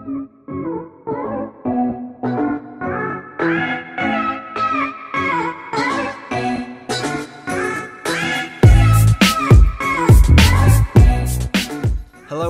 Hello,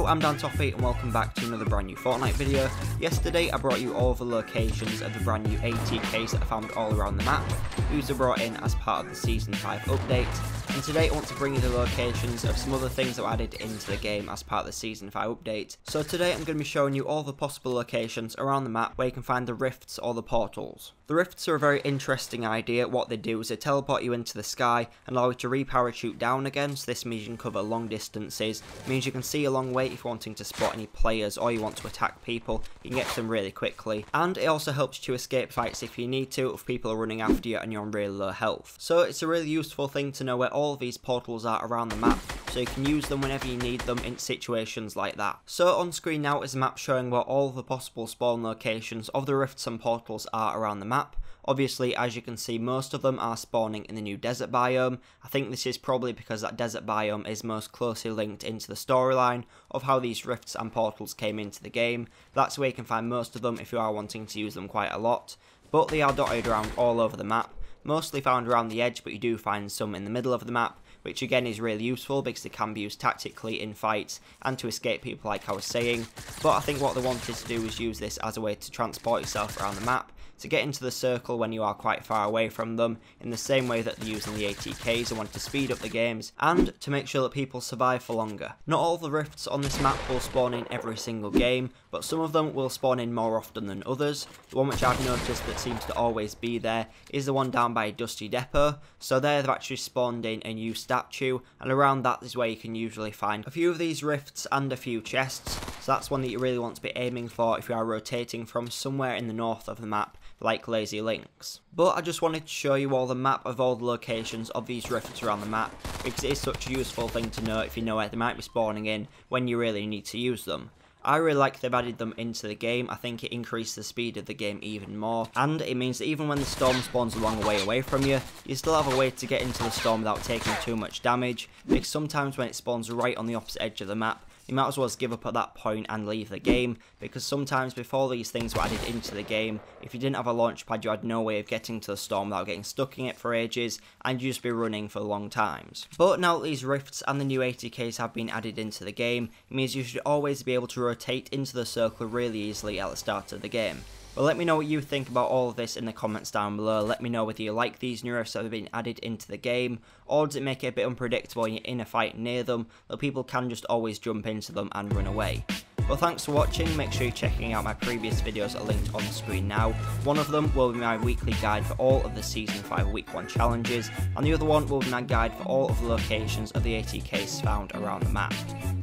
I'm Dan Toffee and welcome back to another brand new Fortnite video. Yesterday I brought you all the locations of the brand new ATKs that I found all around the map. These were brought in as part of the Season 5 update, and today I want to bring you the locations of some other things that were added into the game as part of the Season 5 update. So today I'm going to be showing you all the possible locations around the map where you can find the rifts or the portals. The rifts are a very interesting idea. What they do is they teleport you into the sky and allow you to re-parachute down again, so this means you can cover long distances. It means you can see a long way if you're wanting to spot any players or you want to attack people, you can get to them really quickly. And it also helps you to escape fights if you need to, if people are running after you and you're on really low health. So it's a really useful thing to know where all of these portals are around the map, so you can use them whenever you need them in situations like that. So on screen now is a map showing where all of the possible spawn locations of the rifts and portals are around the map. Obviously, as you can see, most of them are spawning in the new desert biome. I think this is probably because that desert biome is most closely linked into the storyline of how these rifts and portals came into the game. That's where you can find most of them if you are wanting to use them quite a lot. But they are dotted around all over the map, mostly found around the edge, but you do find some in the middle of the map, which again is really useful because they can be used tactically in fights and to escape people like I was saying. But I think what they wanted to do was use this as a way to transport yourself around the map, to get into the circle when you are quite far away from them, in the same way that they're using the ATKs. They want to speed up the games and to make sure that people survive for longer. Not all the rifts on this map will spawn in every single game, but some of them will spawn in more often than others. The one which I've noticed that seems to always be there is the one down by Dusty Depot. So there they've actually spawned in a new statue, and around that is where you can usually find a few of these rifts and a few chests. So that's one that you really want to be aiming for if you are rotating from somewhere in the north of the map, like Lazy Links. But I just wanted to show you all the map of all the locations of these rifts around the map, because it is such a useful thing to know if you know where they might be spawning in when you really need to use them. I really like they've added them into the game. I think it increases the speed of the game even more, and it means that even when the storm spawns a long way away from you, you still have a way to get into the storm without taking too much damage, because sometimes when it spawns right on the opposite edge of the map, you might as well just give up at that point and leave the game, because sometimes before these things were added into the game, if you didn't have a launch pad, you had no way of getting to the storm without getting stuck in it for ages, and you'd just be running for long times. But now that these rifts and the new ATKs have been added into the game, it means you should always be able to rotate into the circle really easily at the start of the game. Well, let me know what you think about all of this in the comments down below. Let me know whether you like these new rifts that have been added into the game, or does it make it a bit unpredictable when you're in a fight near them, that people can just always jump into them and run away. Well, thanks for watching. Make sure you're checking out my previous videos linked on the screen now. One of them will be my weekly guide for all of the Season 5 Week 1 challenges, and the other one will be my guide for all of the locations of the ATKs found around the map.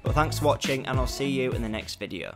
But thanks for watching, and I'll see you in the next video.